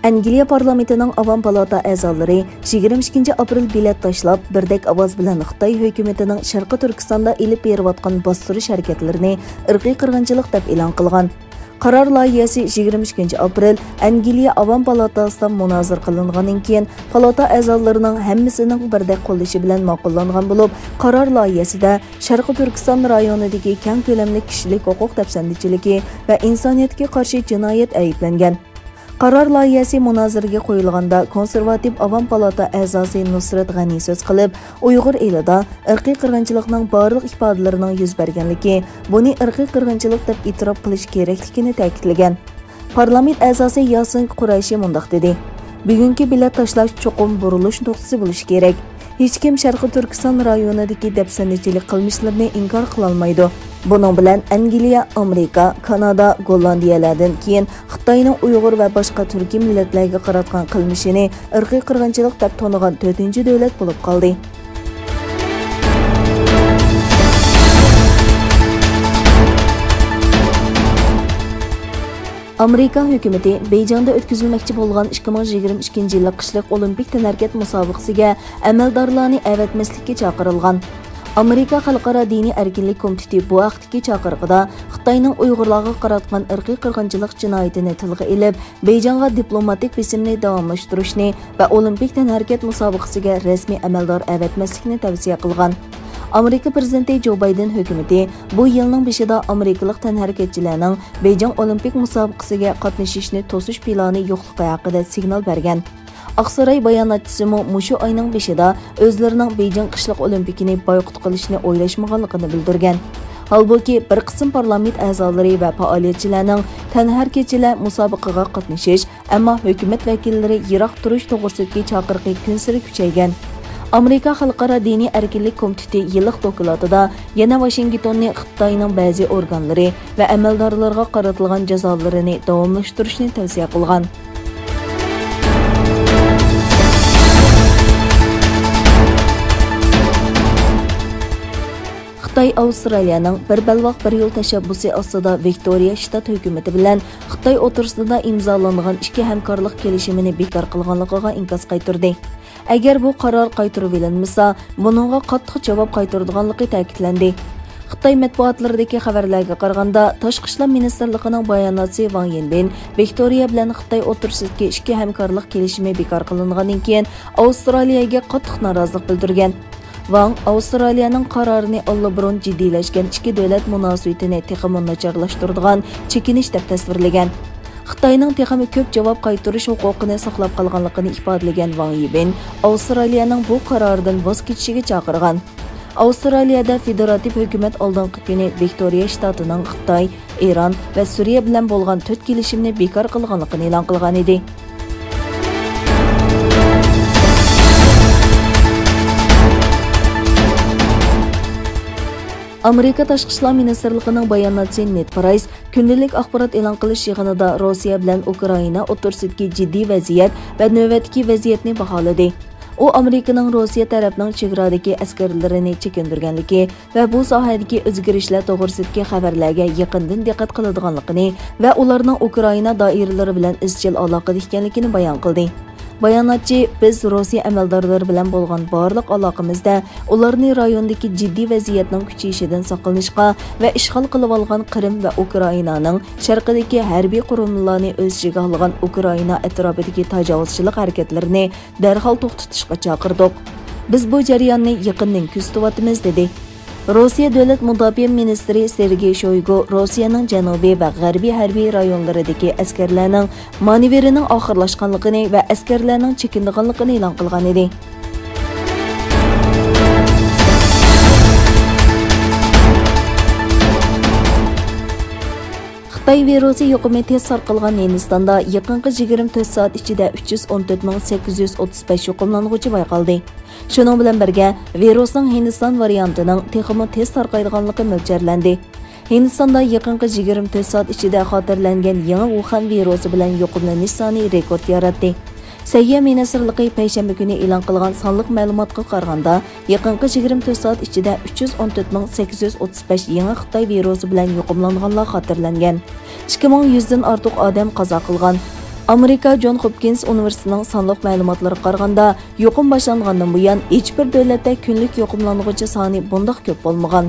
Angliya parlamentining Avam palata a'zolari 22 aprel bilet tashlab, birdek ovoz bilan Xitoy hukumatining Sharqi Turkistonda ilib berayotgan bostirish harakatlarini irqiy qirg'inchilik deb e'lon qilgan. Qaror loyihasi 22 aprel Angliya Avam palatasida munozir qilingandan keyin palata a'zolarining hammasining birdek qo'llashi bilan ma'qullangan bo'lib, qaror loyihasida Sharqi Turkiston rayonidagi keng ko'lamli kishilik huquq tafsandachiligi va insoniyatga qarshi jinoyat ayblangan. Qaror loyihasi munozirga qo'yilganda konservativ Avam palata a'zosi Nusrat G'ani so'z qilib, Uyg'ur elida irqiy qirg'inchilikning barliq ifodalarining yuz berganligi, buni irqiy qirg'inchilik deb e'tirof qilish kerakligini ta'kidlagan. Parlament a'zosi Yasin Qurayshi mundaq dedi: "Bugungi bilet tashlash cho'qim burilish nuqtasi bo'lishi kerak. Hech kim Sharqi Turkiston rayonidagi dafsanachilik qilmishlarini inkor qila olmaydi. Bunun bilan Angliya, Amerika, Kanada, Gollandiyalardan keyin Xitoyning Uyg'ur va boshqa turkiy millatlarga qaratgan qilmishini irqiy qirg'inchilik deb tonigan 4-davlat bo'lib qoldi." Amerika hukumati Beyjingda o'tkazilmoqchi bo'lgan 2022 yillik qishliq olimpik tanarkat musobaqasiga amaldorlarni avatmaslikka chaqirilgan. Amerika Xalqaro diniy erkinlik komiteti bu vaqtdagi chaqiriqda Xitoyning Uyg'urlarga qaratgan irqiy qirg'inchilik jinoyatini tilga olib, Beyjingga diplomatik bisimni davomlashtirishni va olimpik tanarkat musobaqasiga rasmiy amaldor avatmaslikni tavsiya qilgan. Amerika prezidenti Joe Biden hukumati bu yilning beshida amerikalik tanharakatchilarning Beyjing olimpik musobaqasiga qatnashishni to'sish plani yo'qligi haqida signal bergan. Aqsaray bayonotchisi mushu oyning beshida o'zlarining Beyjing qishliq olimpikini boykot qilishni o'ylashmaganligini bildirgan. Halbuki bir qism parlament a'zolari va faoliyatchilarning tanharakatchilar musobaqaga qatnashish, ammo hukumat vakillari yiroq turish to'g'risidagi chaqiriqi kun sari kuchaygan. Amerika Xalqaro diniy erkinlik komiteti yillik dokladida yana Washingtonni Xitoyning ba'zi organlari va amaldorlarga qaratilgan jazolarini davomlashtirishni tavsiya qilgan. Xitoy Avstraliyaning bir balvoq bir yo'l tashabbusi ostida Viktoriya shtat hukumati bilan Xitoy o'tirsida imzolangan ikki hamkorlik kelishimini bekor qilganligiga inkos qaytirdi. Agar bu qaror qaytarib olinmasa, buningga qattiq javob qaytaradiganligi ta'kidlandi. Xitoy matbuotlaridagi xabarlarga qaraganda, Tashqi ishlar ministrligining bayonotchisi Wang Yinbin Viktoriya bilan Xitoy o'tirsidagi ikki hamkorlik kelishimi bekor qilingandan keyin Avstraliyaga qattiq norozilik bildirgan. Wang Avstraliyaning qararini allaburun jiddiylashgan ikki davlat munosabatini texmi nacharlashtiradigan chekinish deb tasvirlagan. Xitoyning texmi ko'p javob qaytarish huquqini saqlab qolganligini ifodalagan Wang Yinbin Avstraliyaning bu qaroridan voz kechishiga chaqirgan. Avstraliyada federativ hukumat oldingi kuni Viktoriya shtatining Xitoy, Eron va Suriya bilan bo'lgan 4 kelishimni bekor qilganligini e'lon qilgan edi. Amerika Tashqi ishlar ministrligining bayonotchisi Ned Price kundalik axborot e'lon qilish yig'inida Rossiya bilan Ukraina o'rtasidagi jiddiy vaziyat va navbatdagi vaziyatni baholadi. U Amerikaning Rossiya tarafining chegaradagi askarlarini chekindirganligi va bu sohadagi o'zgarishlar to'g'risidagi xabarlarga yaqindan diqqat qiladiganligini va ularning Ukraina doiralari bilan izchil aloqada ekanligini bayon qildi. Bayonotchi biz Rossiya amaldorlari bilan bo'lgan barliq aloqamizda ularni rayondagi jiddiy vaziyatning kuchayishidan saqlanishga va ishg'ol qilib olgan Qrim va Ukrainaning sharqidagi harbiy qurilmalarni o'z ichiga olgan Ukraina atrofidagi tajovuzchilik harakatlarini darhol to'xtatishga chaqirdik. Biz bu jarayonni yaqindan kuzatib dedi. Rossiya davlat mudofaa ministri Sergey Shoygu Rossiyaning janubiy va g'arbiy harbiy rayonlaridagi askarlarning manevrining oxirlashganligini va askarlarning chekinganligini e'lon qilgan edi. Xitoy virusi yuqumi tez tarqalgan Hindistonda yaqinqi 24 soat ichida 314.835 yuqumlanuvchi bayqaldi. Shuning bilan birga virusning Hindiston variantining texmi tez tarqaydiganligi mo'ljallanadi. Hindistonda yaqinqi 24 soat ichida xotirlangan yangi Wuhan virusi bilan yuqumlanish soni rekord yaratdi. Səhiyyə Ministrliyi Peyşənbə günü e'lon qilgan sonliq ma'lumotga qaraganda, yaqinqi 24 soat ichida 314.835 yangi Xitoy virusi bilan yuqumlanganlar xotirlangan. 2100 dan ortiq odam qazo qilgan. ئامېرىكا جون Hopkins universitetining sonliq ma'lumotlariga qaraganda, yuqum boshlangandan buyon hech bir davlatda kunlik yuqumlanuvchi soni bundoq ko'p bo'lmagan.